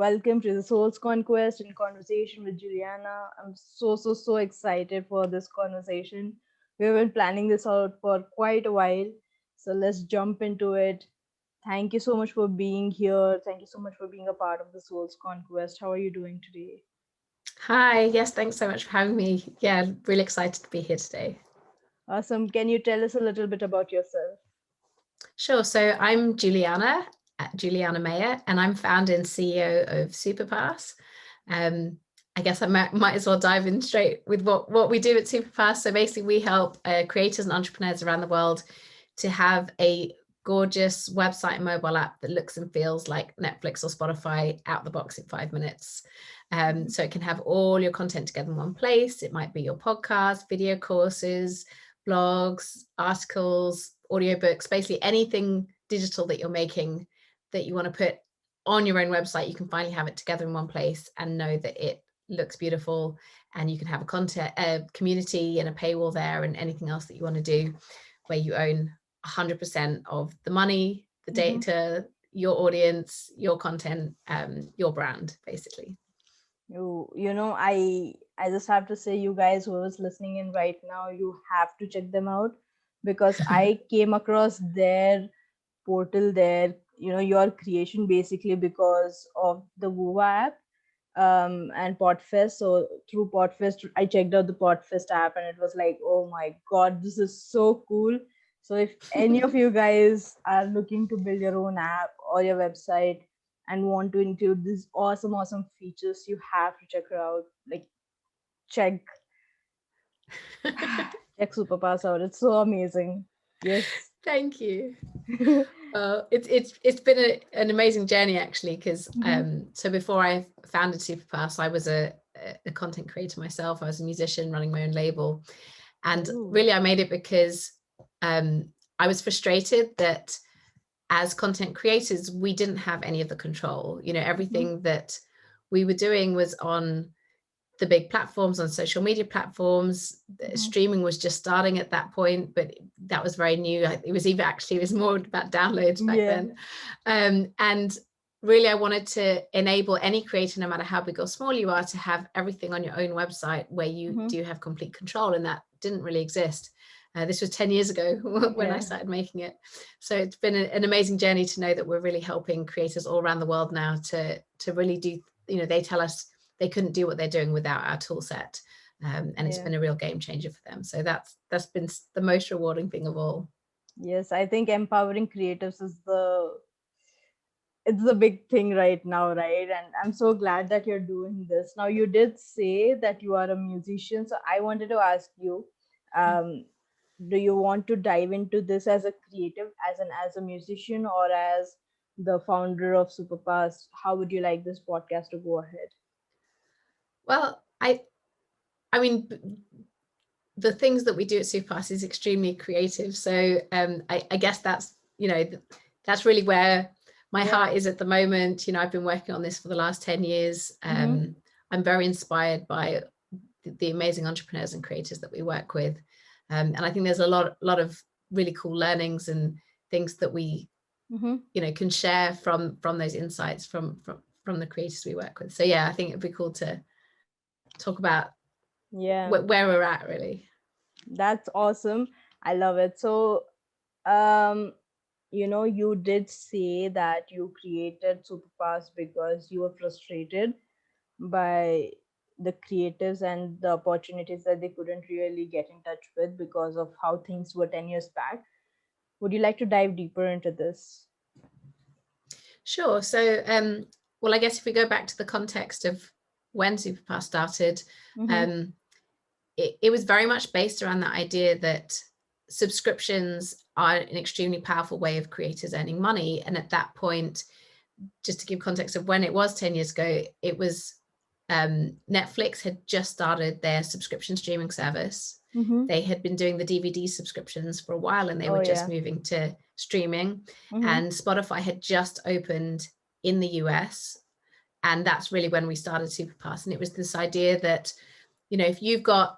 welcome to the Soul's Conquest and Conversation with Juliana. I'm so excited for this conversation. We've been planning this out for quite a while, so let's jump into it. Thank you so much for being here. Thank you so much for being a part of the Soul's Conquest. How are you doing today? Hi, yes, thanks so much for having me. Yeah, really excited to be here today. Awesome. Can you tell us a little bit about yourself? Sure, so I'm Juliana Meyer, and I'm founder and CEO of Supapass. Um, I guess I might as well dive in straight with what we do at Supapass. So basically we help creators and entrepreneurs around the world to have a gorgeous website and mobile app that looks and feels like Netflix or Spotify out the box in 5 minutes. So it can have all your content together in one place. It might be your podcast, video courses, blogs, articles, audiobooks, basically anything digital that you're making that you want to put on your own website. You can finally have it together in one place and know that it looks beautiful, and you can have a community and a paywall there, and anything else that you want to do, where you own 100% of the money, the data, your audience, your content, your brand, basically. I just have to say, you guys who is listening in right now, you have to check them out because I came across their portal there, your creation basically because of the Wova app and Podfest. So through Podfest, I checked out the Podfest app and it was like, oh my God, this is so cool. So if any of you guys are looking to build your own app or your website and want to include these awesome features, you have to check her out. Like check check Superpass out. It's so amazing. Yes. Thank you. It's been an amazing journey, actually, because so before I founded Supapass, I was a content creator myself. I was a musician running my own label, and really I made it because I was frustrated that as content creators we didn't have any of the control. Everything that we were doing was on the big platforms, on social media platforms. Streaming was just starting at that point, but that was very new. It was more about downloads back then. And really I wanted to enable any creator, no matter how big or small you are, to have everything on your own website where you do have complete control, and that didn't really exist. This was 10 years ago when I started making it. So it's been an amazing journey to know that we're really helping creators all around the world now to really do, they tell us they couldn't do what they're doing without our tool set. And it's been a real game changer for them. So that's been the most rewarding thing of all. Yes, I think empowering creatives is it's the big thing right now, right? And I'm so glad that you're doing this. Now, you did say that you are a musician, so I wanted to ask you, do you want to dive into this as a creative, as a musician, or as the founder of Superpass? How would you like this podcast to go ahead? Well, I mean, the things that we do at Supapass is extremely creative. So I guess that's really where my heart is at the moment. I've been working on this for the last 10 years. I'm very inspired by the amazing entrepreneurs and creators that we work with. And I think there's a lot of really cool learnings and things that we can share from those insights from the creators we work with. So I think it'd be cool to talk about where we're at, really. That's awesome. I love it. So you did say that you created Superpass because you were frustrated by the creatives and the opportunities that they couldn't really get in touch with because of how things were 10 years back. Would you like to dive deeper into this? Sure. So, well, I guess if we go back to the context of when Supapass started, it was very much based around that idea that subscriptions are an extremely powerful way of creators earning money. And at that point, just to give context of when it was 10 years ago, it was Netflix had just started their subscription streaming service. They had been doing the DVD subscriptions for a while, and they were just moving to streaming. And Spotify had just opened in the US. And that's really when we started Supapass. And it was this idea that, if you've got,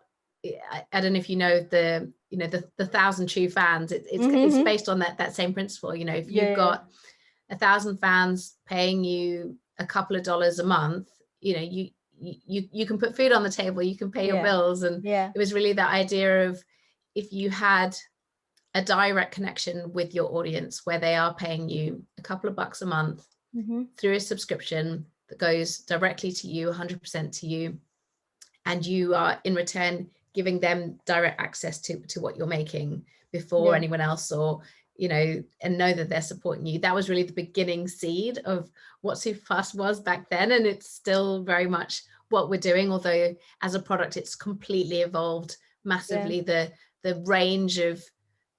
I don't know if you know the 1,000 true fans, it's based on that same principle. If you've got 1,000 fans paying you a couple of dollars a month, you know, you can put food on the table, you can pay your bills. And yeah, it was really that idea of, if you had a direct connection with your audience where they are paying you a couple of bucks a month through a subscription that goes directly to you, 100% to you, and you are in return giving them direct access to what you're making before anyone else, or, you know, and know that they're supporting you. That was really the beginning seed of what Supapass was back then, and it's still very much what we're doing, although as a product it's completely evolved massively. The range of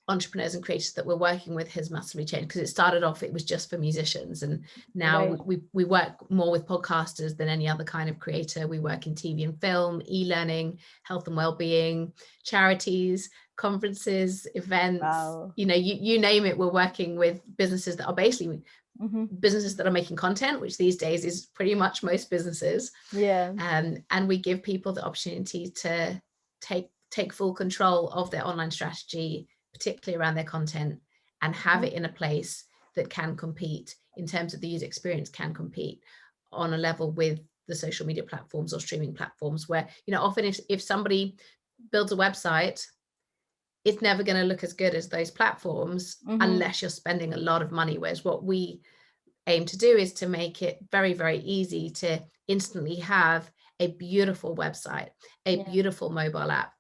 entrepreneurs and creators that we're working with has massively changed, because it started off, it was just for musicians, and now we work more with podcasters than any other kind of creator. We work in TV and film, e-learning, health and well-being, charities, conferences, events, you know, you name it. We're working with businesses that are basically businesses that are making content, which these days is pretty much most businesses. And we give people the opportunity to take full control of their online strategy, particularly around their content, and have it in a place that can compete in terms of the user experience, can compete on a level with the social media platforms or streaming platforms, where, you know, often if somebody builds a website, it's never going to look as good as those platforms unless you're spending a lot of money. Whereas what we aim to do is to make it very, very easy to instantly have a beautiful website, a beautiful mobile app,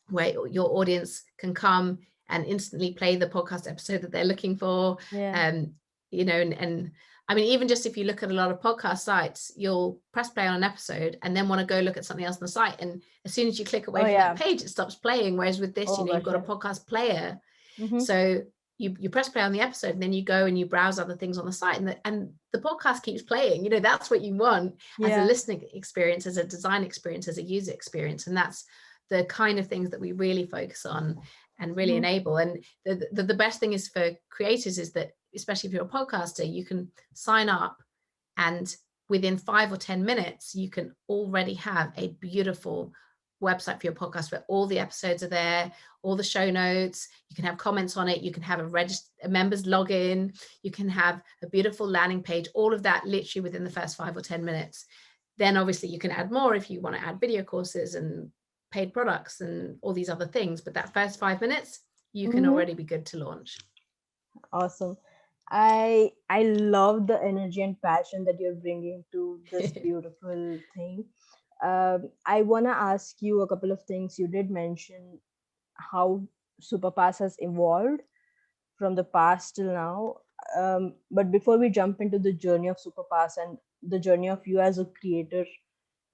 where your audience can come and instantly play the podcast episode that they're looking for. You know, and I mean, even just if you look at a lot of podcast sites, you'll press play on an episode and then want to go look at something else on the site, and as soon as you click away from that page, it stops playing. Whereas with this, you know, you've got a podcast player, so you press play on the episode, and then you go and you browse other things on the site, and the podcast keeps playing. You know, that's what you want as a listening experience, as a design experience, as a user experience. And that's the kind of things that we really focus on and really enable. And the best thing is for creators is that, especially if you're a podcaster, you can sign up, and within 5 or 10 minutes, you can already have a beautiful website for your podcast where all the episodes are there, all the show notes, you can have comments on it, you can have a members login, you can have a beautiful landing page, all of that literally within the first 5 or 10 minutes. Then obviously you can add more if you want to add video courses and paid products and all these other things, but that first 5 minutes, you can already be good to launch. Awesome. I love the energy and passion that you're bringing to this beautiful thing. I want to ask you a couple of things. You did mention how Supapass has evolved from the past till now. But before we jump into the journey of Supapass and the journey of you as a creator,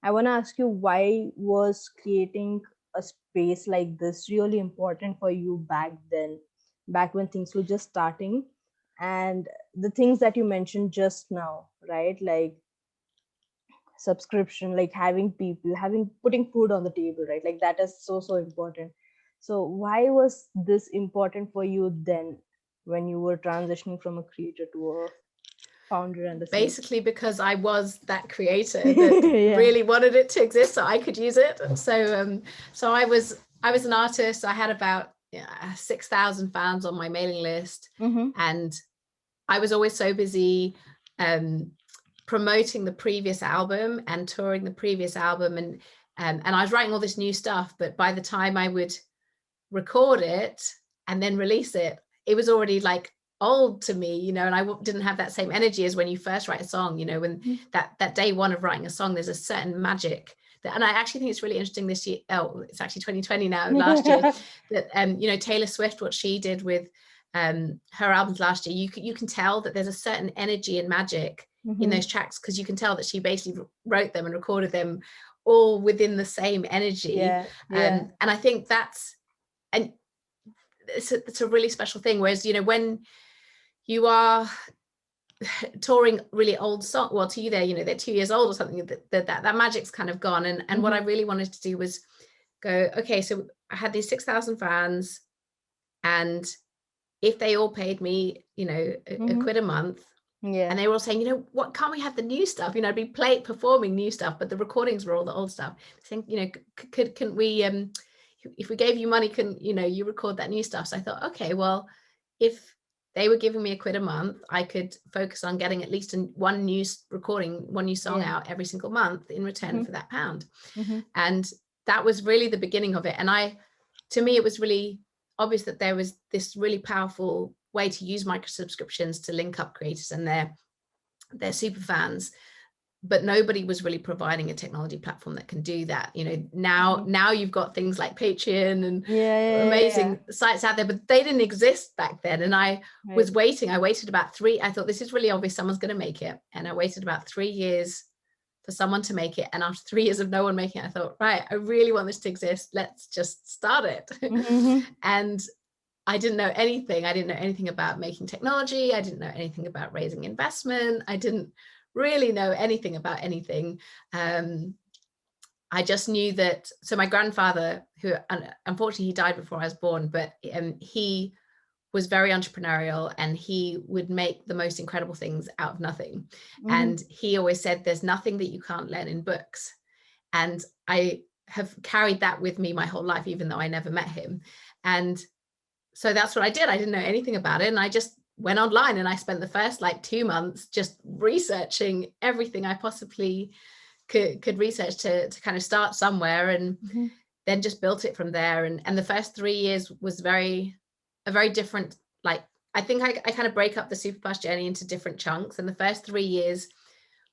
I want to ask you, why was creating a space like this really important for you back then, back when things were just starting? And the things that you mentioned just now, right? Like subscription, like having people, putting food on the table, right? Like that is so important. So why was this important for you then, when you were transitioning from a creator to a founder and the CEO? Basically because I was that creator that really wanted it to exist so I could use it. So I was an artist. I had about 6,000 fans on my mailing list, and I was always so busy promoting the previous album and touring the previous album, and I was writing all this new stuff, but by the time I would record it and then release it, it was already like old to me, you know, and I didn't have that same energy as when you first write a song, you know, when that day one of writing a song, there's a certain magic that, and I actually think it's really interesting this year, it's actually 2020 now, last year, that you know, Taylor Swift, what she did with her albums last year, you can tell that there's a certain energy and magic in those tracks, because you can tell that she basically wrote them and recorded them all within the same energy. And I think that's, and it's a really special thing. Whereas, you know, when you are touring really old song, well, to you, they're, you know, they're 2 years old or something, that magic's kind of gone. And what I really wanted to do was go, okay, so I had these 6,000 fans, and if they all paid me, you know, a quid a month, and they were all saying, you know, what, can't we have the new stuff? You know, I'd be performing new stuff, but the recordings were all the old stuff. Saying, you know, can we, if we gave you money, can, you know, you record that new stuff? So I thought, okay, well, if they were giving me £1 a month, I could focus on getting at least one new song out every single month in return for that pound. And that was really the beginning of it. And to me, it was really obvious that there was this really powerful way to use micro subscriptions to link up creators and their super fans, but nobody was really providing a technology platform that can do that. You know, now you've got things like Patreon and amazing sites out there, but they didn't exist back then. And I was waiting. I waited about I thought, this is really obvious, someone's going to make it. And I waited about 3 years for someone to make it. And after 3 years of no one making it, I thought, right, I really want this to exist. Let's just start it. And I didn't know anything. I didn't know anything about making technology. I didn't know anything about raising investment. I didn't really know anything about anything. I just knew that, so my grandfather, who unfortunately he died before I was born, but he was very entrepreneurial and he would make the most incredible things out of nothing. And he always said, there's nothing that you can't learn in books. And I have carried that with me my whole life, even though I never met him. And so that's what I did. I didn't know anything about it. And I just went online and I spent the first 2 months just researching everything I possibly could research to kind of start somewhere, and then just built it from there. And the first 3 years was a very different, I think I kind of break up the Supapass journey into different chunks. And the first 3 years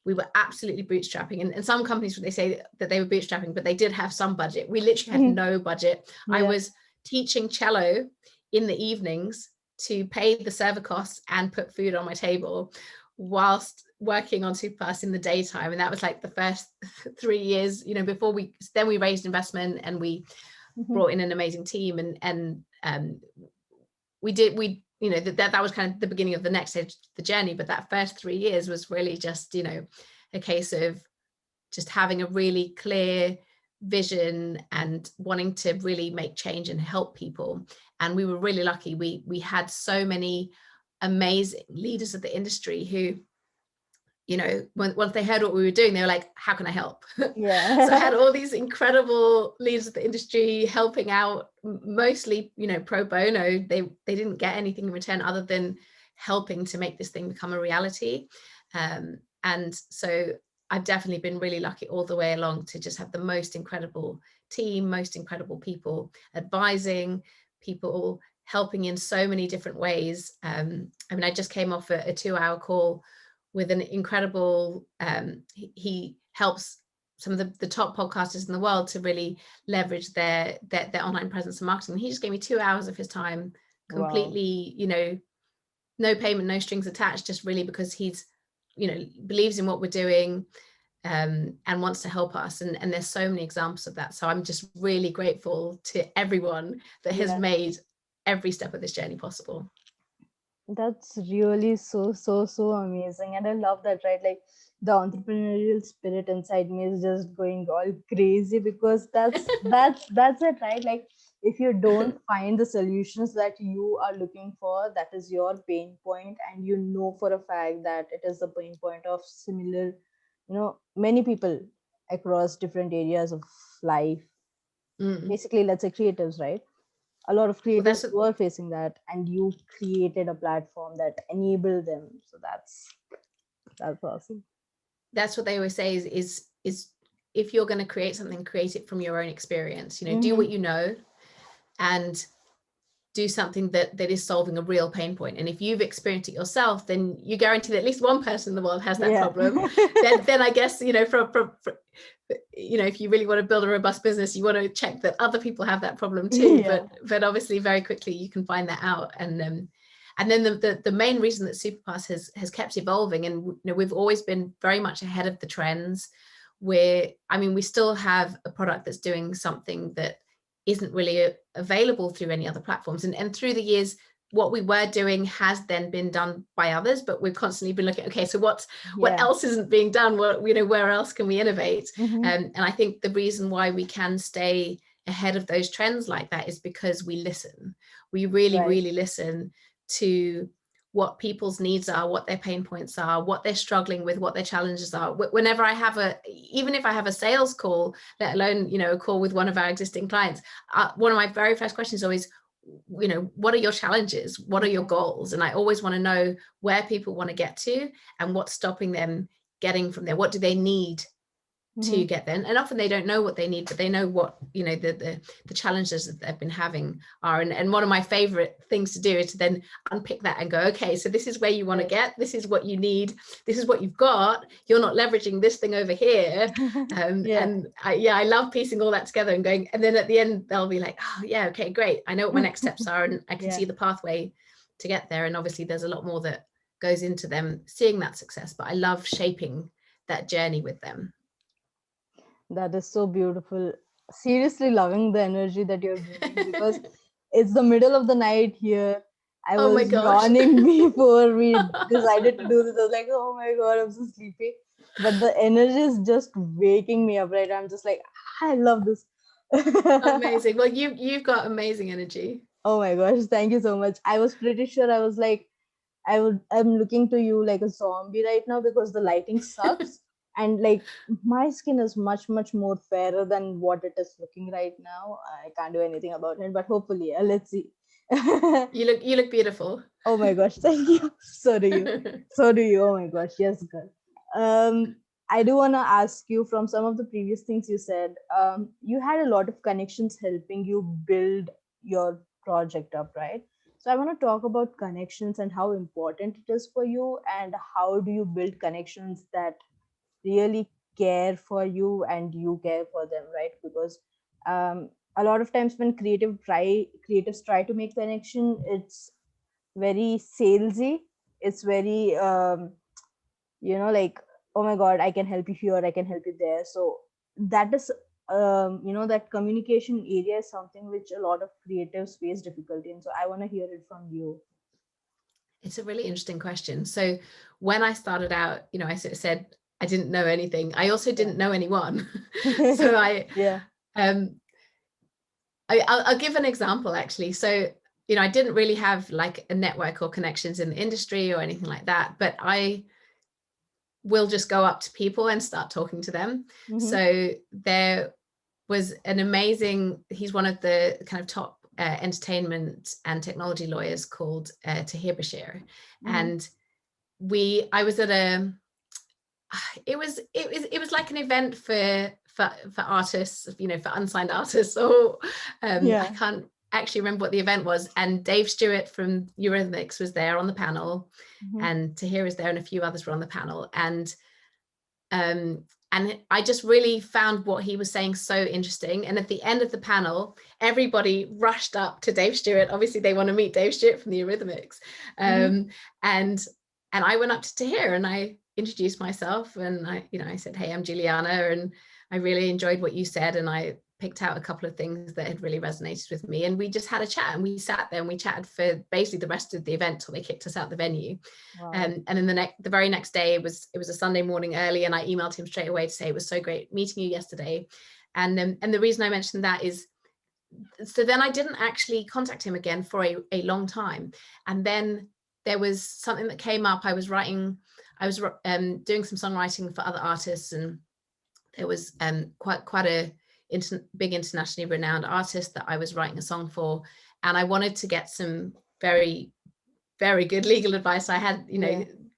we were absolutely bootstrapping, and some companies, they say that they were bootstrapping, but they did have some budget. We literally had no budget. I was teaching cello in the evenings to pay the server costs and put food on my table whilst working on Supapass in the daytime. And that was the first 3 years, before we raised investment and we brought in an amazing team, and that was kind of the beginning of the next stage of the journey. But that first 3 years was really just, a case of just having a really clear vision and wanting to really make change and help people. And we were really lucky. We had so many amazing leaders of the industry who, once they heard what we were doing, they were like, how can I help? So I had all these incredible leaders of the industry helping out, mostly, pro bono. They didn't get anything in return other than helping to make this thing become a reality. And so I've definitely been really lucky all the way along to just have the most incredible team, most incredible people advising, people helping in so many different ways. I just came off a 2-hour call with an incredible, he helps some of the top podcasters in the world to really leverage their online presence and marketing. He just gave me 2 hours of his time, completely, no payment, no strings attached, just really because he's, believes in what we're doing, and wants to help us. And there's so many examples of that. So I'm just really grateful to everyone that has made every step of this journey possible. That's really so amazing. And I love that, right? The entrepreneurial spirit inside me is just going all crazy, because that's it, right? If you don't find the solutions that you are looking for, that is your pain point, and for a fact that it is the pain point of similar, many people across different areas of life. Basically, let's say creatives, right? A lot of creators were facing that, and you created a platform that enabled them. So that's awesome. That's what they always say is if you're going to create something, create it from your own experience. Do what you know, and do something that is solving a real pain point. And if you've experienced it yourself, then you guarantee that at least one person in the world has that problem. then I guess, from if you really want to build a robust business, you want to check that other people have that problem too. But obviously very quickly you can find that out. And then the main reason that Supapass has kept evolving, and we've always been very much ahead of the trends, we still have a product that's doing something that isn't really available through any other platforms. And through the years, what we were doing has then been done by others, but we've constantly been looking, okay, so what else isn't being done? Where else can we innovate? And I think the reason why we can stay ahead of those trends like that is because we listen. We really, really listen to what people's needs are, what their pain points are, what they're struggling with, what their challenges are. Whenever I have even if I have a sales call, let alone, a call with one of our existing clients, one of my very first questions is always, what are your challenges? What are your goals? And I always want to know where people want to get to and what's stopping them getting from there. What do they need to get there? And often they don't know what they need, but they know what, the challenges that they've been having are. And one of my favorite things to do is to then unpick that and go, okay, so this is where you want to get, this is what you need, this is what you've got, you're not leveraging this thing over here. And I love piecing all that together and going, and then at the end they'll be like, oh yeah, okay, great, I know what my next steps are, and I can see the pathway to get there. And obviously there's a lot more that goes into them seeing that success, but I love shaping that journey with them. That is so beautiful. Seriously loving the energy that you're bringing, because it's the middle of the night here. I Oh my was gosh. yawning before we decided to do this. I was like, oh my God, I'm so sleepy. But the energy is just waking me up, right? I'm just like, I love this. Amazing. Well, you've got amazing energy. Oh my gosh, thank you so much. I was pretty sure, I was like, I'm looking to you like a zombie right now, because the lighting sucks. And like, my skin is much more fairer than what it is looking right now. I can't do anything about it, but hopefully, let's see. You look beautiful. Oh my gosh, thank you. So do you. So do you. Oh my gosh, yes, girl. I do want to ask you, from some of the previous things you said, you had a lot of connections helping you build your project up, right? So I want to talk about connections and how important it is for you, and how do you build connections that really care for you and you care for them, right? Because a lot of times when creatives try to make connection, it's very salesy. It's very like, oh my God, I can help you here, I can help you there. So that is that communication area is something which a lot of creatives face difficulty in. So I want to hear it from you. It's a really interesting question. So when I started out, I sort of said I didn't know anything. I also didn't know anyone. So I'll give an example, actually. So, I didn't really have like a network or connections in the industry or anything like that, but I will just go up to people and start talking to them. So there was an amazing, he's one of the kind of top entertainment and technology lawyers, called Tahir Bashir. And I was at it was like an event for artists, for unsigned artists, or I can't actually remember what the event was. And Dave Stewart from Eurythmics was there on the panel, and Tahir was there, and a few others were on the panel. And I just really found what he was saying so interesting. And at the end of the panel, everybody rushed up to Dave Stewart. Obviously, they want to meet Dave Stewart from the Eurythmics. And I went up to Tahir and I introduced myself, and I said, hey, I'm Juliana, and I really enjoyed what you said. And I picked out a couple of things that had really resonated with me. And we just had a chat, and we sat there and we chatted for basically the rest of the event till they kicked us out the venue. Wow. And then the very next day, it was a Sunday morning early, and I emailed him straight away to say it was so great meeting you yesterday. And the reason I mentioned that is, so then I didn't actually contact him again for a long time. And then there was something that came up. I was doing some songwriting for other artists, and there was quite a big internationally renowned artist that I was writing a song for, and I wanted to get some very, very good legal advice. I had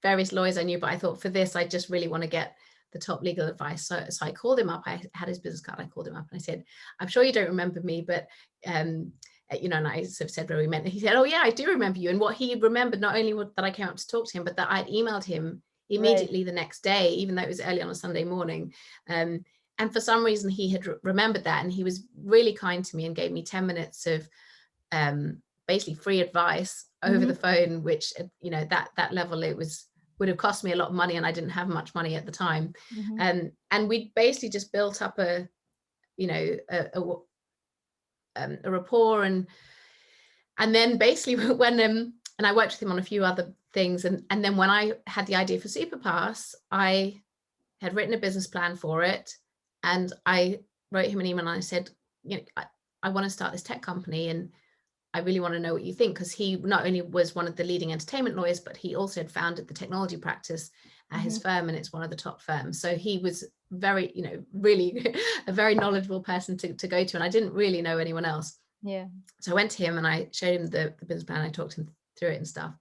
various lawyers I knew, but I thought for this I just really want to get the top legal advice. So I called him up. I had his business card. I called him up and I said, I'm sure you don't remember me, but and I sort of said where we met. And he said, oh yeah, I do remember you. And what he remembered, not only that I came up to talk to him, but that I'd emailed him immediately the next day, even though it was early on a Sunday morning. And for some reason he had remembered that, and he was really kind to me and gave me 10 minutes of basically free advice over the phone, which that level, it would have cost me a lot of money, and I didn't have much money at the time. And we basically just built up a rapport, and then basically when and I worked with him on a few other things, and then when I had the idea for Supapass, I had written a business plan for it, and I wrote him an email and I said, I want to start this tech company, and I really want to know what you think, because he not only was one of the leading entertainment lawyers, but he also had founded the technology practice at his firm, and it's one of the top firms. So he was very, really a very knowledgeable person to go to, and I didn't really know anyone else. Yeah. So I went to him and I showed him the business plan. I talked him through it and stuff.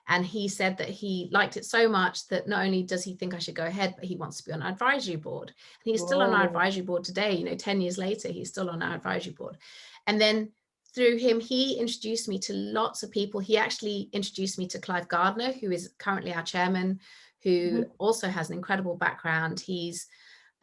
And he said that he liked it so much that not only does he think I should go ahead, but he wants to be on our advisory board. And he's still on our Whoa. advisory board today, 10 years later, he's still on our advisory board. And then through him, he introduced me to lots of people. He actually introduced me to Clive Gardner, who is currently our chairman, who also has an incredible background. He's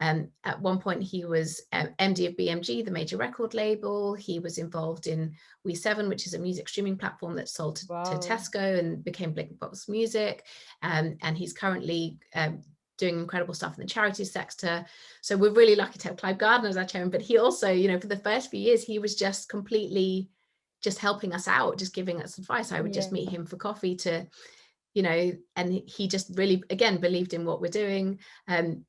at one point, he was MD of BMG, the major record label. He was involved in We7, which is a music streaming platform that sold to Tesco and became Big Box Music. And he's currently doing incredible stuff in the charity sector. So we're really lucky to have Clive Gardner as our chairman. But he also, for the first few years, he was just completely just helping us out, just giving us advice. I would just meet him for coffee to and he just really, again, believed in what we're doing.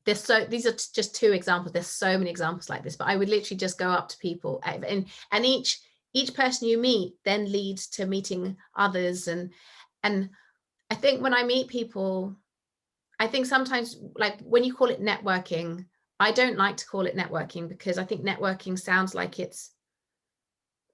These are just two examples. There's so many examples like this, but I would literally just go up to people, and each person you meet then leads to meeting others. And I think when I meet people, I think sometimes, like when you call it networking, I don't like to call it networking, because I think networking sounds like it's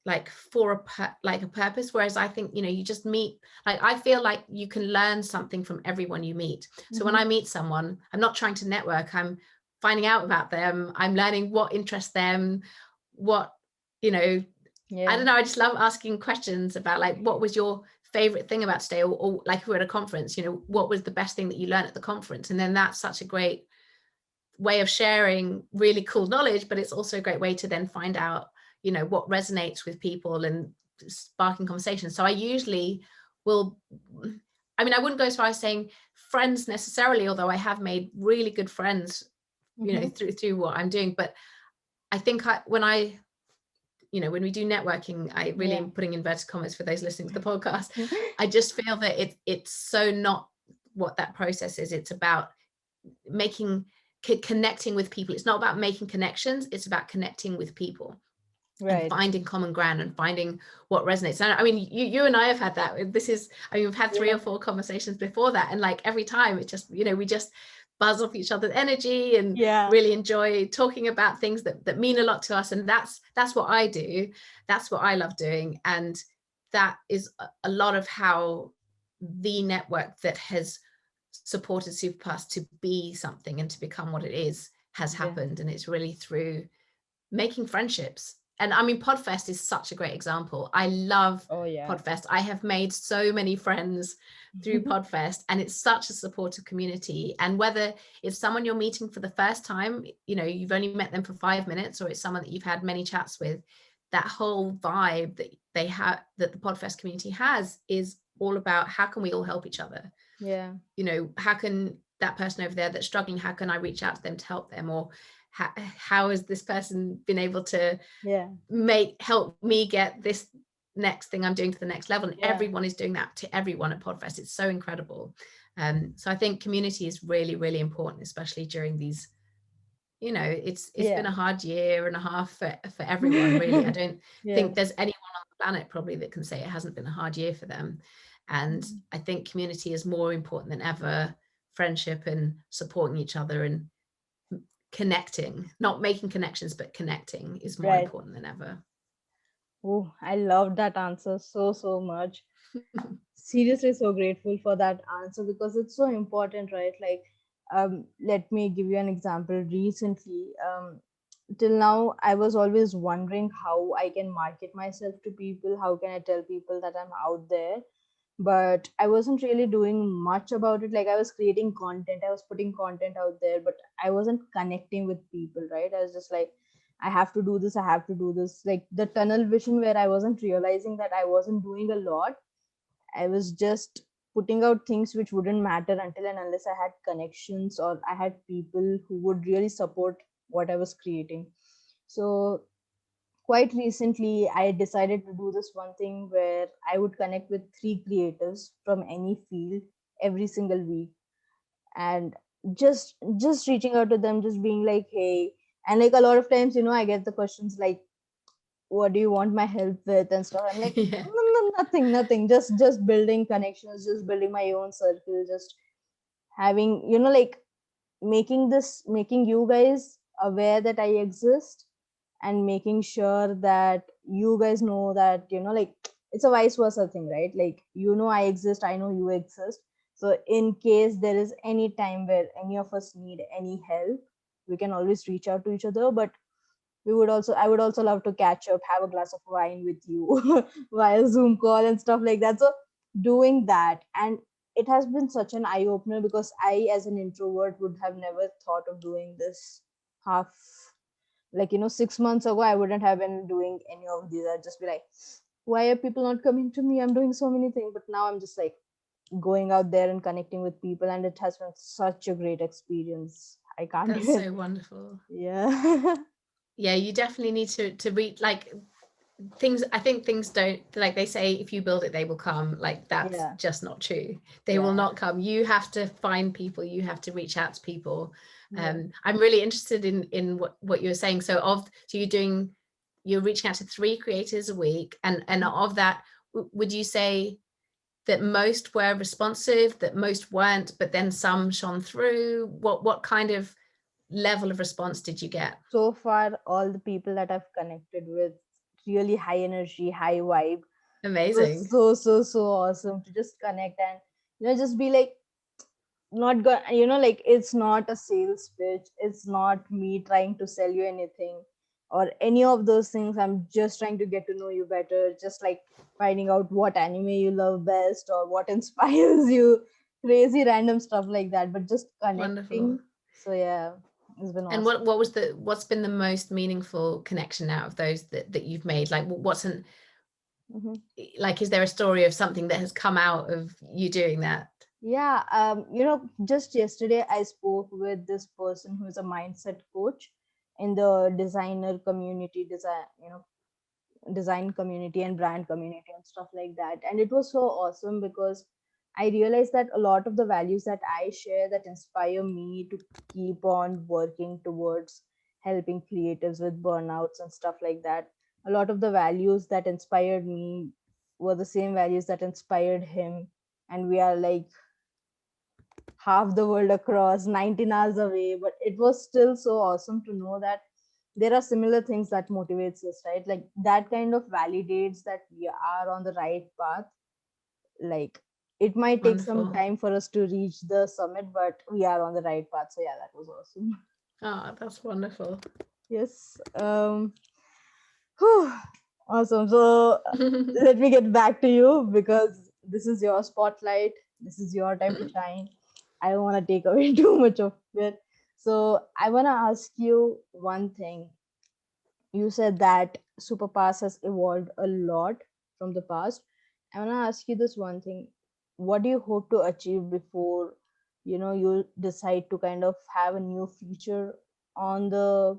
like for a purpose, whereas I think you just meet, like I feel like you can learn something from everyone you meet. So when I meet someone, I'm not trying to network, I'm finding out about them, I'm learning what interests them, what I don't know, I just love asking questions about, like, what was your favorite thing about today, or like if we're at a conference, what was the best thing that you learned at the conference? And then that's such a great way of sharing really cool knowledge, but it's also a great way to then find out what resonates with people and sparking conversations. So I usually will, I wouldn't go as far as saying friends necessarily, although I have made really good friends, through what I'm doing. But I think when we do networking, I really am putting inverted commas for those listening to the podcast. I just feel that it's so not what that process is. It's about connecting with people. It's not about making connections. It's about connecting with people. Right. And finding common ground and finding what resonates. And you and I have had that. We've had 3 or 4 conversations before that, and like every time it just, we just buzz off each other's energy and really enjoy talking about things that mean a lot to us. And that's what I do. That's what I love doing. And that is a lot of how the network that has supported Supapass to be something and to become what it is has happened. And it's really through making friendships. And Podfest is such a great example. I love Podfest. I have made so many friends through Podfest, and it's such a supportive community. And whether it's someone you're meeting for the first time, you've only met them for 5 minutes, or it's someone that you've had many chats with, that whole vibe that they have, that the Podfest community has, is all about how can we all help each other? Yeah. How can that person over there that's struggling, how can I reach out to them to help them? Or how has this person been able to help me get this next thing I'm doing to the next level? And everyone is doing that to everyone at Podfest. It's so incredible. So I think community is really, really important, especially during these, it's been a hard year and a half for everyone, really. I don't think there's anyone on the planet probably that can say it hasn't been a hard year for them. And I think community is more important than ever. Friendship and supporting each other and connecting, not making connections, but connecting is more important than ever. Oh, I love that answer so much. Seriously, so grateful for that answer, because it's so important, right? Like, let me give you an example. Recently, till now, I was always wondering how I can market myself to people. How can I tell people that I'm out there? But I wasn't really doing much about it. Like, I was creating content, I was putting content out there, but I wasn't connecting with people, right? I was just like, I have to do this, I have to do this. Like the tunnel vision, where I wasn't realizing that I wasn't doing a lot. I was just putting out things which wouldn't matter until and unless I had connections, or I had people who would really support what I was creating. So quite recently, I decided to do this one thing where I would connect with 3 creators from any field every single week, and just reaching out to them, just being like, hey. And like a lot of times, I get the questions like, what do you want my help with and stuff. I'm like, no, no, nothing, just building connections, just building my own circle, just having, like, making you guys aware that I exist, and making sure that you guys know that, like, it's a vice versa thing, right? Like, I exist, I know you exist. So in case there is any time where any of us need any help, we can always reach out to each other. But I would also love to catch up, have a glass of wine with you via Zoom call and stuff like that. So doing that, and it has been such an eye opener, because I, as an introvert, would have never thought of doing this half, like, 6 months ago I wouldn't have been doing any of these. I'd just be like, why are people not coming to me? I'm doing so many things. But now I'm just like going out there and connecting with people, and it has been such a great experience. I can't That's even. so wonderful. Yeah. Yeah, you definitely need to read, like, things. I think things don't, like they say, if you build it they will come. Like, that's Yeah. just not true. They will Yeah. not come. You have to find people, you have to reach out to people. Yeah. I'm really interested in what you're saying. So you're reaching out to 3 creators a week, and of that, would you say that most were responsive, that most weren't, but then some shone through? What kind of level of response did you get? So far, all the people that I've connected with, really high energy, high vibe. It was Amazing. so, so, so awesome to just connect and, just be like, not go, like, it's not a sales pitch. It's not me trying to sell you anything or any of those things. I'm just trying to get to know you better, just like finding out what anime you love best or what inspires you, crazy random stuff like that, but just Wonderful. connecting. So yeah, it's been And awesome. what's been the most meaningful connection out of those that you've made? Like, Hmm. like, is there a story of something that has come out of you doing that? Yeah, just yesterday I spoke with this person who is a mindset coach in the designer community, design community and brand community and stuff like that. And it was so awesome because I realized that a lot of the values that I share, that inspire me to keep on working towards helping creatives with burnouts and stuff like that, a lot of the values that inspired me were the same values that inspired him. And we are like half the world across, 19 hours away, but it was still so awesome to know that there are similar things that motivates us, right? Like, that kind of validates that we are on the right path. Like, it might take some Wonderful. time for us to reach the summit, but we are on the right path. So yeah, that was awesome. Oh, that's wonderful. Yes. Whew, awesome. So let me get back to you, because this is your spotlight. This is your time to shine. I don't want to take away too much of it. So I want to ask you one thing. You said that Superpass has evolved a lot from the past. I want to ask you this one thing. What do you hope to achieve before, you decide to kind of have a new feature on the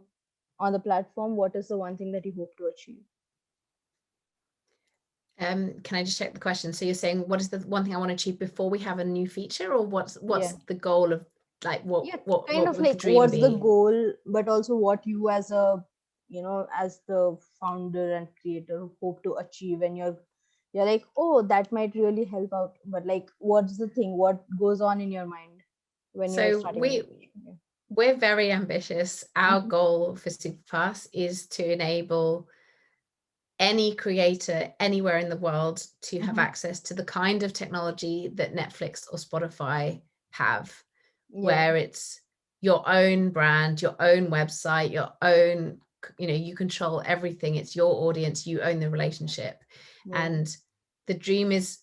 platform? What is the one thing that you hope to achieve? Can I just check the question? So you're saying, what is the one thing I want to achieve before we have a new feature, or what's Yeah. the goal of, like, Yeah, kind what of would the like dream what's the be? goal, but also what you, as a, as the founder and creator, hope to achieve. And you're like, oh, that might really help out. But like, what's the thing? What goes on in your mind when you're So starting a new feature? we're very ambitious. Yeah. Our Hmm. goal for Superpass is to enable any creator anywhere in the world to have Hmm. access to the kind of technology that Netflix or Spotify have, Yeah. where it's your own brand, your own website, your own, you control everything. It's your audience, you own the relationship. Yeah. And the dream is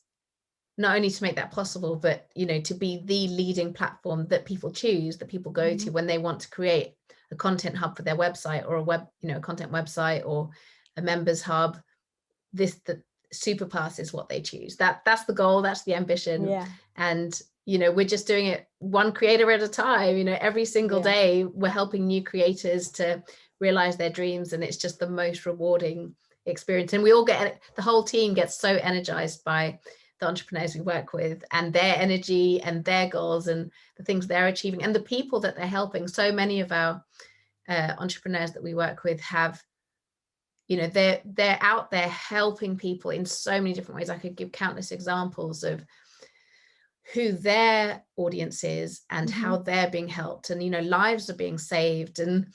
not only to make that possible, but to be the leading platform that people choose, that people go Hmm. to when they want to create a content hub for their website, or a content website, or a members hub. The Superpass is what they choose. That's the goal, that's the ambition. Yeah. And we're just doing it one creator at a time. Every single Yeah. day we're helping new creators to realize their dreams, and it's just the most rewarding experience. And we all get, the whole team gets so energized by the entrepreneurs we work with, and their energy and their goals and the things they're achieving, and the people that they're helping. So many of our entrepreneurs that we work with have, they're out there helping people in so many different ways. I could give countless examples of who their audience is and Hmm. how they're being helped, and lives are being saved and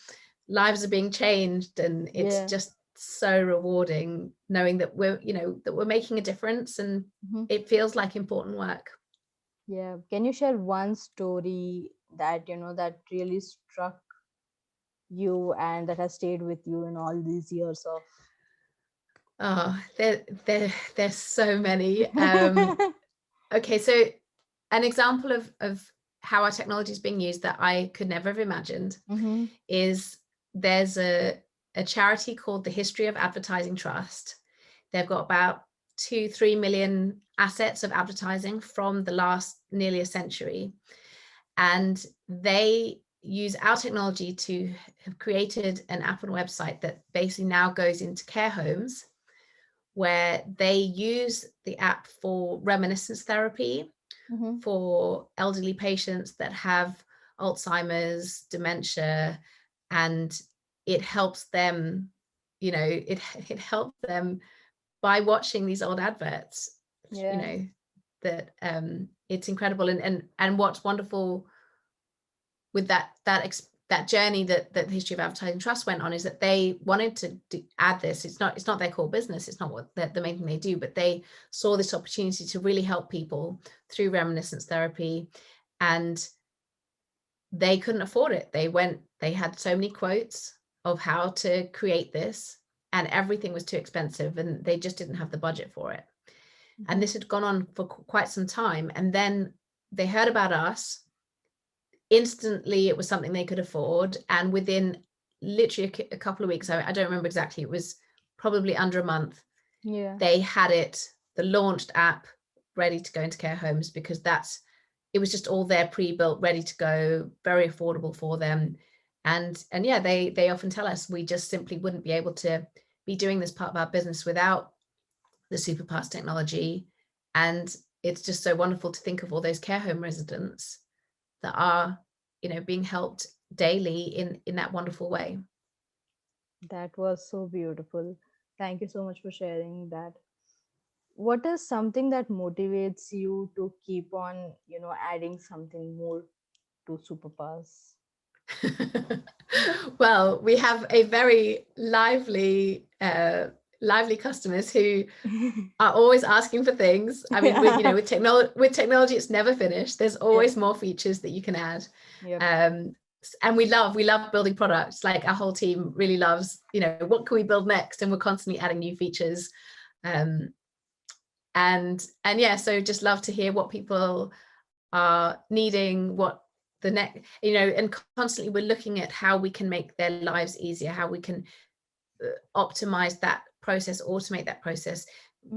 lives are being changed. And it's Yeah. just so rewarding knowing that we're making a difference, and it feels like important work. Yeah. Can you share one story that, that really struck you and that has stayed with you in all these years of? Oh, there's so many. Okay, so an example of how our technology is being used that I could never have imagined is there's a charity called the History of Advertising Trust. They've got about 2-3 million assets of advertising from the last nearly a century. And they use our technology to have created an app and website that basically now goes into care homes, where they use the app for reminiscence therapy for elderly patients that have Alzheimer's, dementia, and it helps them, it helps them by watching these old adverts, that it's incredible. And what's wonderful with that journey that the History of Advertising Trust went on is that they wanted to add this. It's not their core business. It's not what the main thing they do, but they saw this opportunity to really help people through reminiscence therapy, and they couldn't afford it. They had so many quotes of how to create this, and everything was too expensive, and they just didn't have the budget for it. And this had gone on for quite some time. And then they heard about us. Instantly, it was something they could afford. And within literally a couple of weeks, I don't remember exactly, it was probably under a month, they had the launched app ready to go into care homes, because it was just all there pre-built, ready to go, very affordable for them. And yeah, they often tell us we just simply wouldn't be able to be doing this part of our business without the Supapass technology. And it's just so wonderful to think of all those care home residents that are, being helped daily in that wonderful way. That was so beautiful. Thank you so much for sharing that. What is something that motivates you to keep on, adding something more to Superpass? Well, we have a very lively customers who are always asking for things. I mean, with technology, it's never finished. There's always more features that you can add. And we love building products. Like, our whole team really loves, what can we build next? And we're constantly adding new features. And yeah, so just love to hear what people are needing, what the next, and constantly we're looking at how we can make their lives easier, how we can optimize that process, automate that process,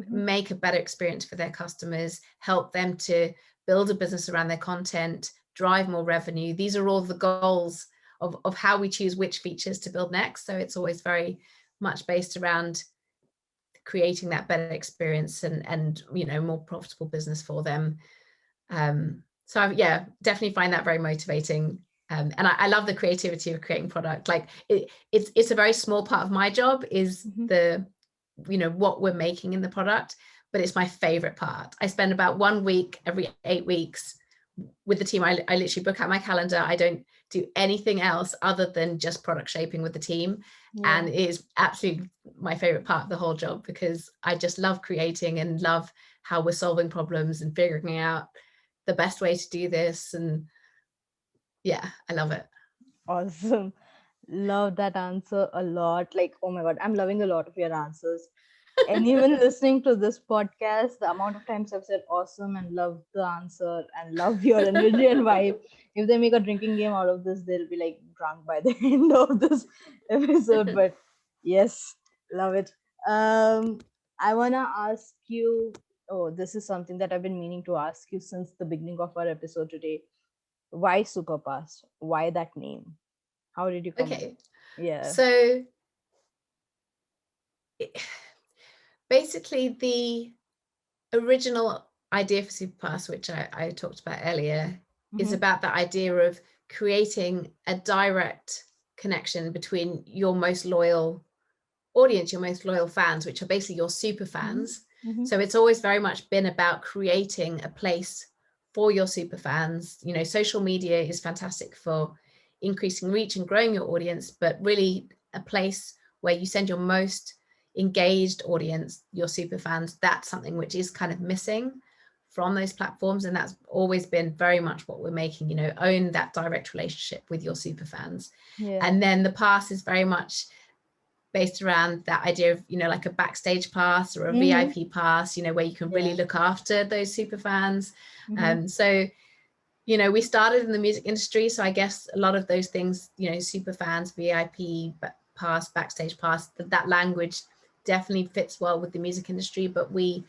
make a better experience for their customers, help them to build a business around their content, drive more revenue. These are all the goals of how we choose which features to build next. So it's always very much based around creating that better experience and more profitable business for them. So yeah, definitely find that very motivating. And I love the creativity of creating product. Like, it's a very small part of my job is what we're making in the product, but it's my favorite part. I spend about 1 week every 8 weeks with the team. I literally book out my calendar. I don't do anything else other than just product shaping with the team. And it is absolutely my favorite part of the whole job, because I just love creating and love how we're solving problems and figuring out the best way to do this. And yeah, I love it. Awesome. Love that answer a lot. Like, oh my God, I'm loving a lot of your answers. Anyone listening to this podcast, the amount of times I've said awesome and love the answer and love your energy and vibe. If they make a drinking game out of this, they'll be like drunk by the end of this episode. But yes, love it. I wanna ask you. Oh, this is something that I've been meaning to ask you since the beginning of our episode today. Why Superpass? Why that name? How did you come? Okay, Yeah. so basically the original idea for Supapass, which I talked about earlier, is about the idea of creating a direct connection between your most loyal audience, your most loyal fans, which are basically your super fans. So it's always very much been about creating a place for your super fans. Social media is fantastic for increasing reach and growing your audience, but really a place where you send your most engaged audience, your super fans, that's something which is kind of missing from those platforms. And that's always been very much what we're making, you know, own that direct relationship with your super fans. And then the pass is very much based around that idea of, you know, like a backstage pass or a VIP pass, you know, where you can really look after those super fans. So, you know, we started in the music industry, so I guess a lot of those things, you know, super fans, VIP pass, backstage pass, that language definitely fits well with the music industry. But we,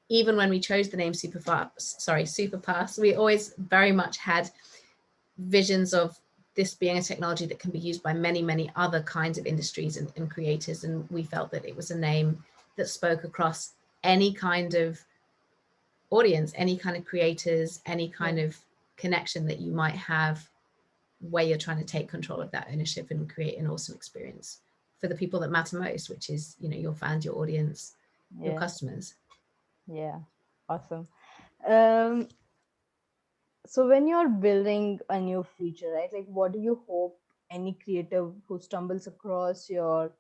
even when we chose the name Supapass, we always very much had visions of this being a technology that can be used by many, many other kinds of industries and creators. And we felt that it was a name that spoke across any kind of audience, any kind of creators, any kind of connection that you might have, where you're trying to take control of that ownership and create an awesome experience for the people that matter most, which is, you know, your fans, your audience, your customers. Yeah, awesome. So when you're building a new feature, right, like what do you hope any creative who stumbles across your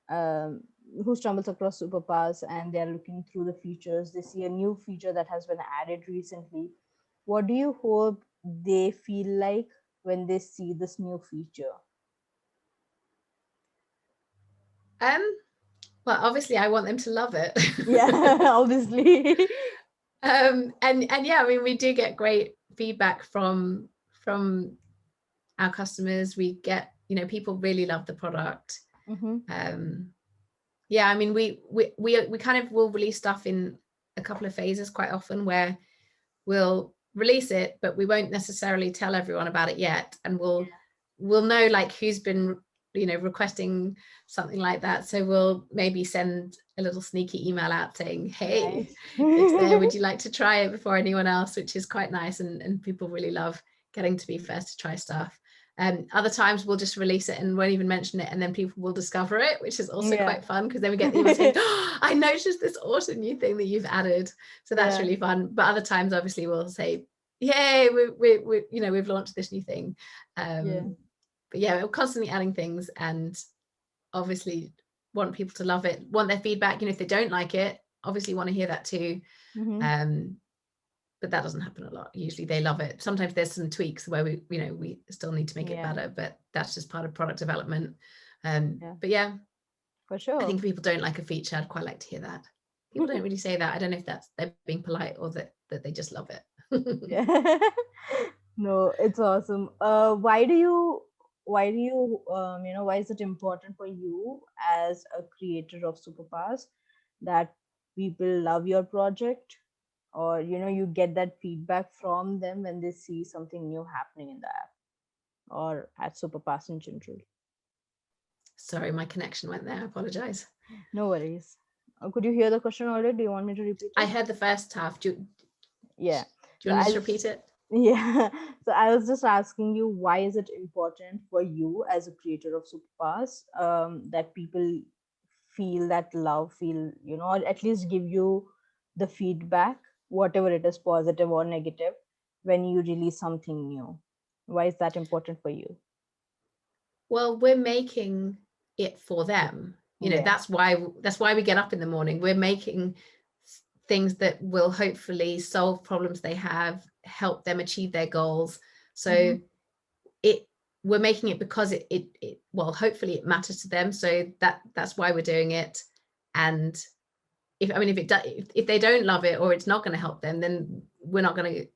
um, who stumbles across Superpass and they're looking through the features, they see a new feature that has been added recently, what do you hope they feel like when they see this new feature? Well, obviously I want them to love it. Yeah, obviously. And yeah, I mean, we do get great feedback from our customers. We get, you know, people really love the product. Yeah, I mean, we kind of will release stuff in a couple of phases quite often, where we'll release it, but we won't necessarily tell everyone about it yet, and we'll know like who's been, you know, requesting something like that. So we'll maybe send a little sneaky email out saying, hey, it's there, would you like to try it before anyone else, which is quite nice. And people really love getting to be first to try stuff. Other times we'll just release it and won't even mention it, and then people will discover it, which is also quite fun, because then we get the email saying, oh, I noticed this awesome new thing that you've added. So that's really fun. But other times obviously we'll say, yay, we you know, we've launched this new thing. But yeah, we're constantly adding things, and obviously want people to love it, want their feedback. You know, if they don't like it, obviously want to hear that too. But that doesn't happen a lot. Usually they love it. Sometimes there's some tweaks where we, you know, we still need to make it better, but that's just part of product development. But yeah, for sure. I think if people don't like a feature, I'd quite like to hear that. People don't really say that. I don't know if that's they're being polite or that they just love it. No, it's awesome. Why do you you know, why is it important for you as a creator of Superpass that people love your project, or you know, you get that feedback from them when they see something new happening in the app or at Superpass in general? Sorry, my connection went there. I apologize. No worries. Could you hear the question already? Do you want me to repeat it? I heard the first half. Do you want me to repeat it? Yeah. So I was just asking you, why is it important for you as a creator of Superpass, that people feel that love, feel, you know, or at least give you the feedback, whatever it is, positive or negative, when you release something new? Why is that important for you? Well, we're making it for them. You know, that's why we get up in the morning. We're making things that will hopefully solve problems they have, help them achieve their goals. So we're making it because it well, hopefully it matters to them. So that's why we're doing it. And if they don't love it, or it's not going to help them, then we're not going to do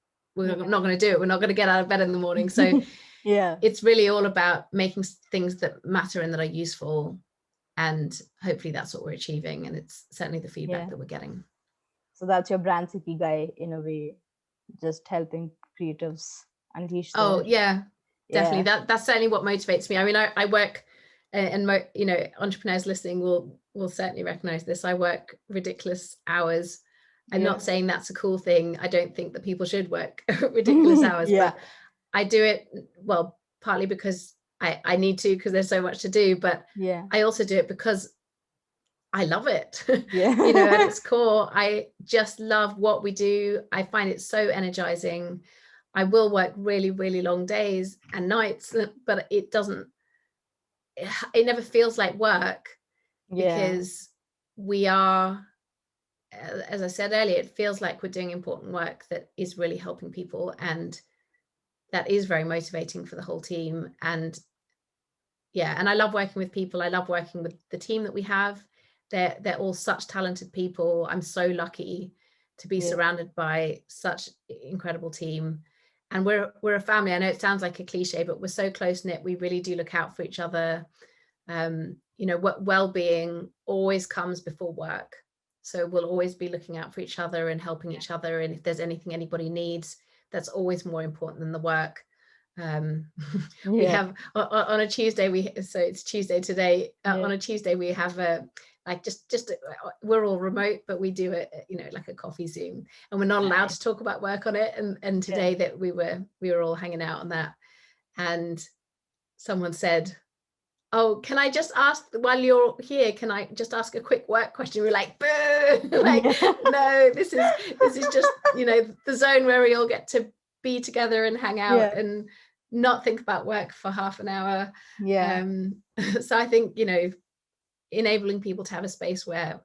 it. We're not going to get out of bed in the morning. So it's really all about making things that matter and that are useful, and hopefully that's what we're achieving. And it's certainly the feedback that we're getting. So that's your brand guy in a way, just helping creatives unleash their... Oh yeah, definitely. That's certainly what motivates me. I mean, I work, and you know, entrepreneurs listening will certainly recognize this. I work ridiculous hours. I'm not saying that's a cool thing. I don't think that people should work ridiculous hours, but I do it, well, partly because I need to, because there's so much to do, but I also do it because I love it. You know, at its core, I just love what we do. I find it so energizing. I will work really, really long days and nights, but it never feels like work. Yeah. because we are, as I said earlier, it feels like we're doing important work that is really helping people, and that is very motivating for the whole team. And yeah, and I love working with people. I love working with the team that we have. They're all such talented people. I'm so lucky to be Yeah. surrounded by such incredible team. And we're a family. I know it sounds like a cliche, but we're so close knit. We really do look out for each other. What well-being always comes before work. So we'll always be looking out for each other and helping each other. And if there's anything anybody needs, that's always more important than the work. We Yeah. have on a Tuesday, so it's Tuesday today. Yeah. On a Tuesday we have a we're all remote, but we do like a coffee Zoom, and we're not allowed Nice. to talk about work on it. And Yeah. today that we were all hanging out on that, and someone said, "Oh, can I just ask, while you're here, can I just ask a quick work question?" We're like, "Boo!" Like, Yeah. no, this is just the zone where we all get to be together and hang Yeah. out and not think about work for half an hour. Yeah. So I think enabling people to have a space where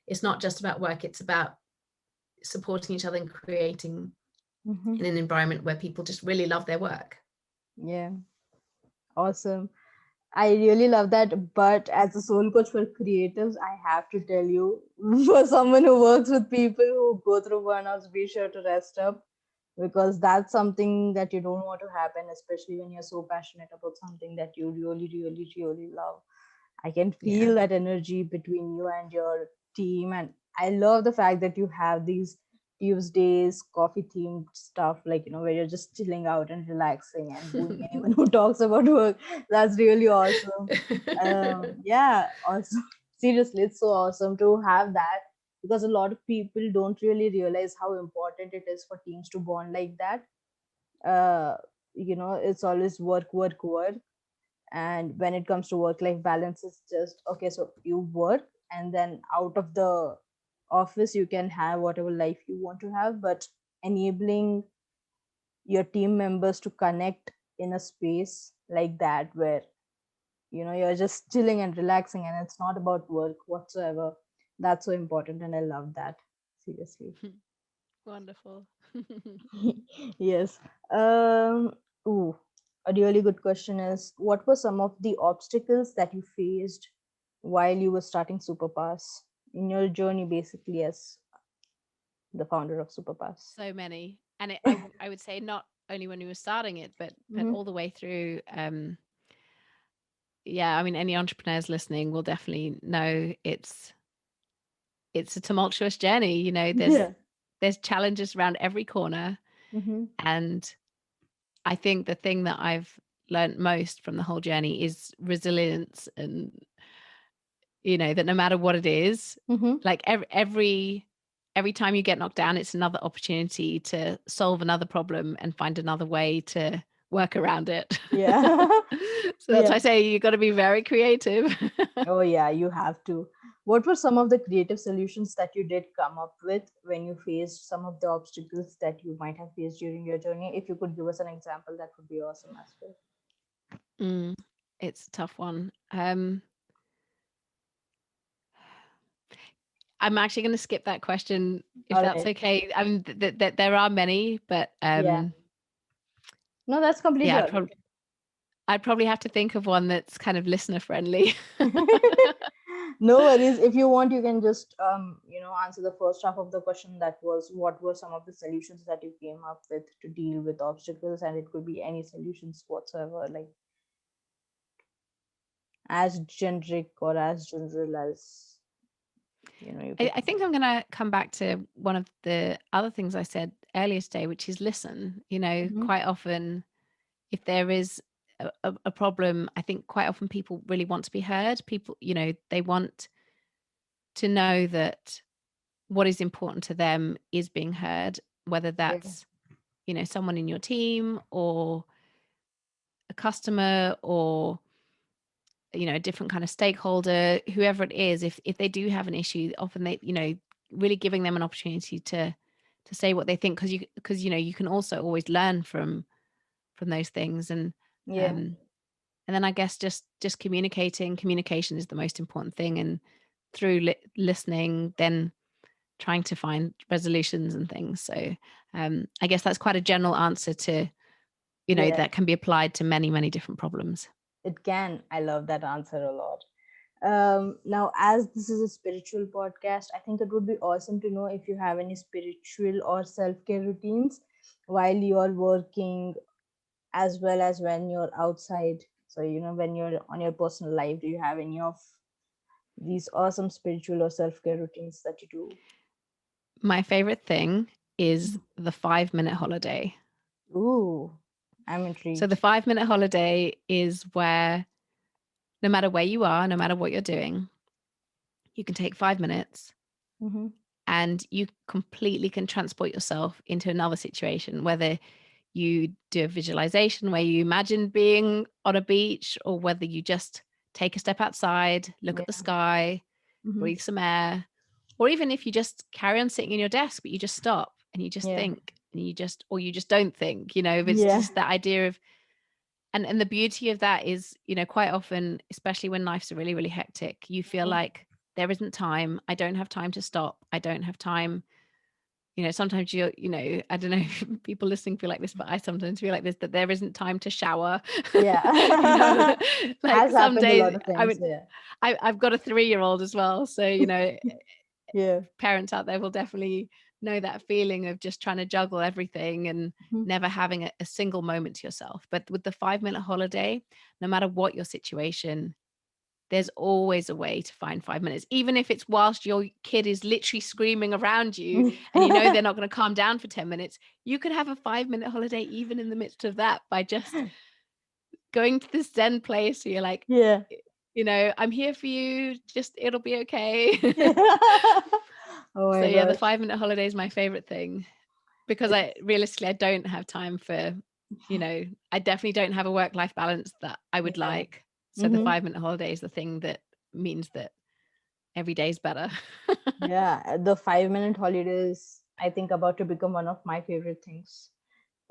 it's not just about work, it's about supporting each other and creating Hmm. in an environment where people just really love their work. Yeah. Awesome. I really love that. But as a soul coach for creatives, I have to tell you, for someone who works with people who go through burnouts, be sure to rest up, because that's something that you don't want to happen, especially when you're so passionate about something that you really, really, really love. I can Yeah. feel that energy between you and your team. And I love the fact that you have these Tuesdays, coffee themed stuff, like, where you're just chilling out and relaxing and booing anyone who talks about work. That's really awesome. Yeah, awesome. Seriously, it's so awesome to have that, because a lot of people don't really realize how important it is for teams to bond like that. It's always work, work, work, and when it comes to work life balance, it's just okay, so you work, and then out of the office you can have whatever life you want to have, but enabling your team members to connect in a space like that, where you're just chilling and relaxing and it's not about work whatsoever, that's so important, and I love that. Seriously. Wonderful. Yes. um Ooh, a really good question is, what were some of the obstacles that you faced while you were starting Superpass, in your journey basically as the founder of Superpass? So many. And I would say not only when we were starting it, but Hmm. all the way through. Yeah, I mean, any entrepreneurs listening will definitely know it's a tumultuous journey. Yeah. There's challenges around every corner. Hmm. And I think the thing that I've learned most from the whole journey is resilience, and that no matter what it is, Hmm. like every time you get knocked down, it's another opportunity to solve another problem and find another way to work around it. Yeah. So that's why I Yeah. say you got to be very creative. Oh yeah, you have to. What were some of the creative solutions that you did come up with when you faced some of the obstacles that you might have faced during your journey? If you could give us an example, that would be awesome as well. Mm, it's a tough one. I'm actually going to skip that question if All that's right. okay. I mean, there are many, but Yeah. No, that's completely yeah, all right. I'd probably have to think of one that's kind of listener friendly. No worries. If you want, you can just answer the first half of the question, that was, what were some of the solutions that you came up with to deal with obstacles, and it could be any solutions whatsoever, like as generic or as general as you could I think I'm going to come back to one of the other things I said earlier today, which is listen. think. Quite often, if there is a problem, I think quite often people really want to be heard. People, they want to know that what is important to them is being heard, whether Yeah. that's, someone in your team or a customer or, a different kind of stakeholder, whoever it is. If they do have an issue, often they, really giving them an opportunity to say what they think, because you can also always learn from those things. And Yeah. um And then I guess just communication is the most important thing, and through listening, then trying to find resolutions and things. So I guess that's quite a general answer to, Yeah, that can be applied to many, many different problems. it can. I love that answer a lot. Now, as this is a spiritual podcast, I think it would be awesome to know if you have any spiritual or self-care routines while you're working, as well as when you're outside. So, when you're on your personal life, do you have any of these awesome spiritual or self-care routines that you do? My favorite thing is the 5-minute holiday. Ooh, I'm So the intrigued. 5-minute holiday is where no matter where you are, no matter what you're doing, you can take 5 minutes Mm-hmm. and you completely can transport yourself into another situation, whether you do a visualization where you imagine being on a beach, or whether you just take a step outside, look at the Yeah. sky, Mm-hmm. breathe some air, or even if you just carry on sitting in your desk, but you just stop and you just Yeah. think, and or you just don't think, if it's Yeah. just that idea of, and the beauty of that is, quite often, especially when life's really, really hectic, you feel Mhm. like there isn't time. I don't have time to stop. I don't have time. Sometimes I don't know if people listening feel like this, but I sometimes feel like this, that there isn't time to shower. Yeah. Like Has some happened a days, lot of I times. would, Yeah. I've got a 3-year-old as well. So, Yeah. parents out there will definitely know that feeling of just trying to juggle everything and Mhm. never having a single moment to yourself. But with the 5-minute holiday, no matter what your situation, there's always a way to find 5 minutes, even if it's whilst your kid is literally screaming around you and they're not going to calm down for 10 minutes. You can have a 5-minute holiday even in the midst of that by just going to this Zen place. So you're like, Yeah. I'm here for you. Just, it'll be okay. Oh So my yeah, the gosh. 5-minute holiday is my favorite thing, because I It's realistically, I don't have time for, I definitely don't have a work-life balance that I would yeah. like. So the Hmm. 5-minute holiday is the thing that means that every day is better. Yeah. The 5-minute holidays, I think, about to become one of my favorite things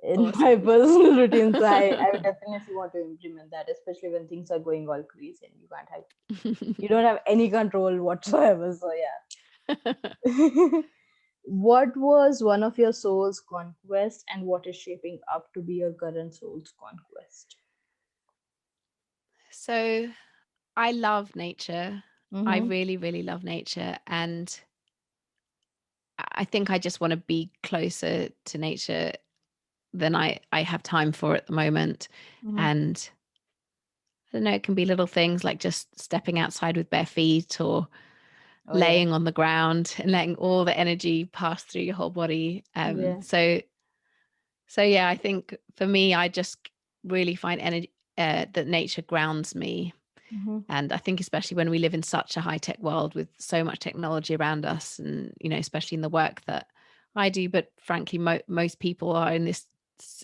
in my Awesome. personal routine. So I would definitely want to implement that, especially when things are going all crazy and you don't have any control whatsoever. So yeah. What was one of your soul's conquest, and what is shaping up to be your current soul's conquest? So I love nature. I Mm-hmm. really, really love nature. And I think I just want to be closer to nature than I have time for at the moment. Mm-hmm. And I don't know, it can be little things like just stepping outside with bare feet, or Oh yeah. laying on the ground and letting all the energy pass through your whole body. Yeah. So yeah, I think for me, I just really find energy, that nature grounds me. Mm-hmm. And I think especially when we live in such a high tech world with so much technology around us, and especially in the work that I do, but frankly, most people are in this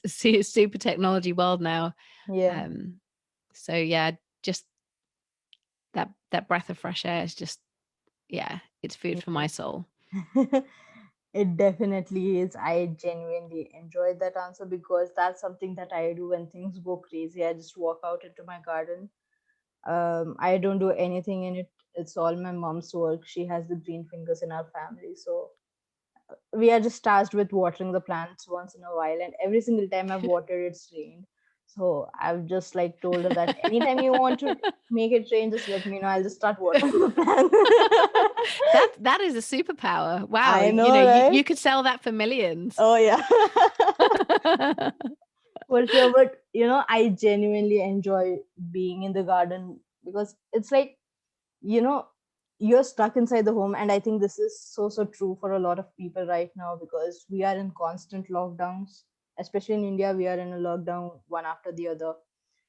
super technology world now. Yeah. Um, so yeah, just that breath of fresh air is just, yeah, it's food for my soul. It definitely is. I genuinely enjoyed that answer because that's something that I do when things go crazy. I just walk out into my garden. I don't do anything in it. It's all my mom's work. She has the green fingers in our family. So we are just tasked with watering the plants once in a while, and every single time I've watered, it's rained. So I've just like told her that anytime you want to make it rain, just let me know. I'll just start watering the plants. That is a superpower. Wow. I know, right? You could sell that for millions. Oh yeah. For sure. But I genuinely enjoy being in the garden because it's like, you know, you're stuck inside the home. And I think this is so true for a lot of people right now because we are in constant lockdowns. Especially in India, we are in a lockdown one after the other.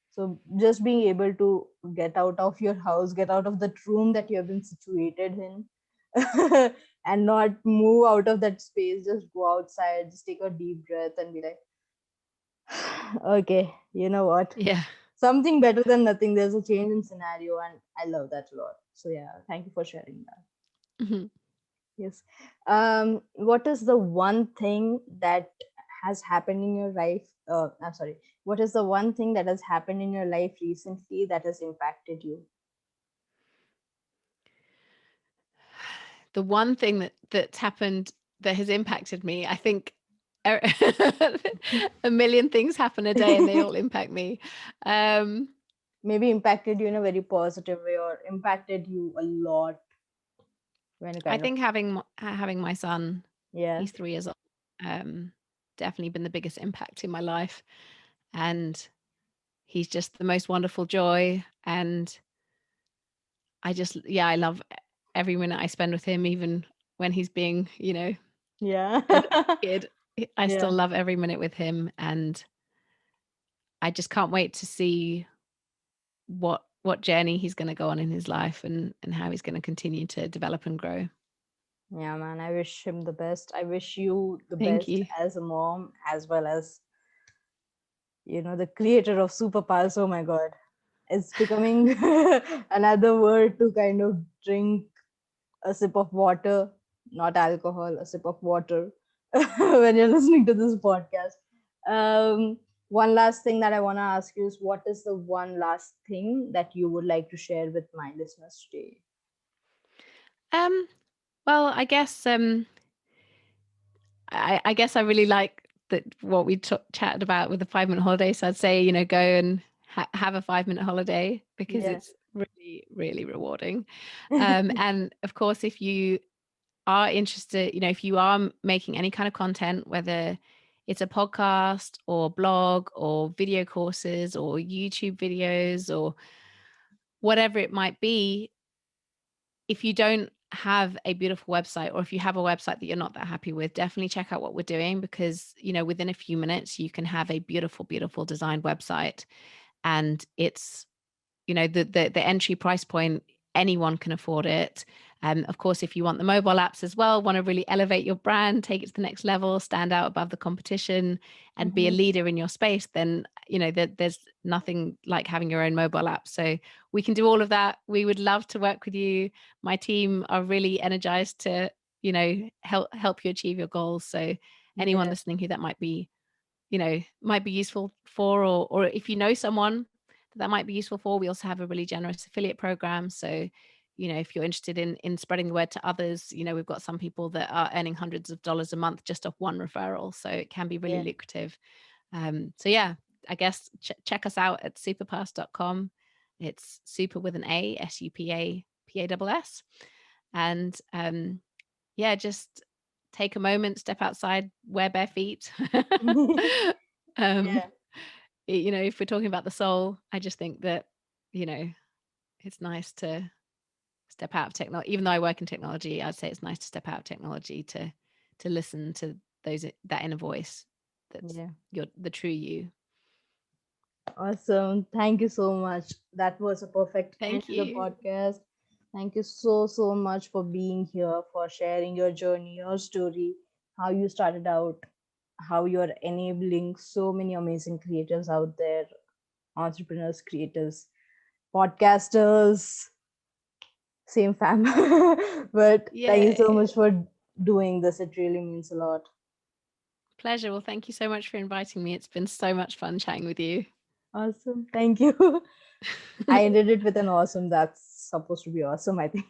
So just being able to get out of your house, get out of that room that you have been situated in, and not move out of that space, just go outside, just take a deep breath and be like, okay, you know what? Yeah. Something better than nothing. There's a change in scenario, and I love that a lot. So yeah, thank you for sharing that. Mhm. Yes. What is the one thing that has happened in your life? I'm sorry. What is the one thing that has happened in your life recently that has impacted you? The one thing that's happened that has impacted me, I think a million things happen a day and they all impact me. Maybe impacted you in a very positive way, or impacted you a lot when you I kind of, think having my son, yeah. he's 3 years old, definitely been the biggest impact in my life. And he's just the most wonderful joy. And I love every minute I spend with him, even when he's being, Yeah. a little kid. I still Yeah. love every minute with him. And I just can't wait to see what journey he's going to go on in his life, and how he's going to continue to develop and grow. Yeah, man, I wish him the best. I wish you the Thank best you. as a mom, as well as, the creator of Supapass. Oh my God. It's becoming another word to kind of drink a sip of water, not alcohol, a sip of water when you're listening to this podcast. One last thing that I want to ask you is, what is the one last thing that you would like to share with my listeners today? Well, I guess I guess I really like that what we chatted about with the 5-minute holiday. So I'd say, go and have a 5-minute holiday, because Yeah. it's really, really rewarding. And of course, if you are interested, if you are making any kind of content, whether it's a podcast or blog or video courses or YouTube videos or whatever it might be, if you don't have a beautiful website, or if you have a website that you're not that happy with, definitely check out what we're doing, because within a few minutes you can have a beautiful, beautiful designed website. And it's the entry price point, anyone can afford it. Of course, if you want the mobile apps as well, want to really elevate your brand, take it to the next level, stand out above the competition, and be a Mhm. leader in your space, then there's nothing like having your own mobile app. So we can do all of that. We would love to work with you. My team are really energized to help you achieve your goals. So anyone Yeah. listening who that might be useful for, or if you know someone that might be useful for, we also have a really generous affiliate program. So if you're interested in spreading the word to others, we've got some people that are earning hundreds of dollars a month just off one referral, so it can be really Yeah. lucrative. So yeah, I guess check us out at supapass.com. It's super with an A, SUPAPASS. And yeah, just take a moment, step outside, wear bare feet. um Yeah. if we're talking about the soul, I just think that it's nice to step out of technology. Even though I work in technology, I'd say it's nice to step out of technology to listen to that inner voice, that's Yeah. the true you. Awesome. Thank you so much. That was a perfect end Thank to the you. podcast. Thank you so, so much for being here, for sharing your journey, your story, how you started out, how you're enabling so many amazing creators out there, entrepreneurs, creators, podcasters, same fam. But thank you so Yay. much for doing this. It really means a lot. Pleasure. Well, thank you so much for inviting me. It's been so much fun chatting with you. Awesome. Thank you. I ended it with an awesome. That's supposed to be awesome, I think.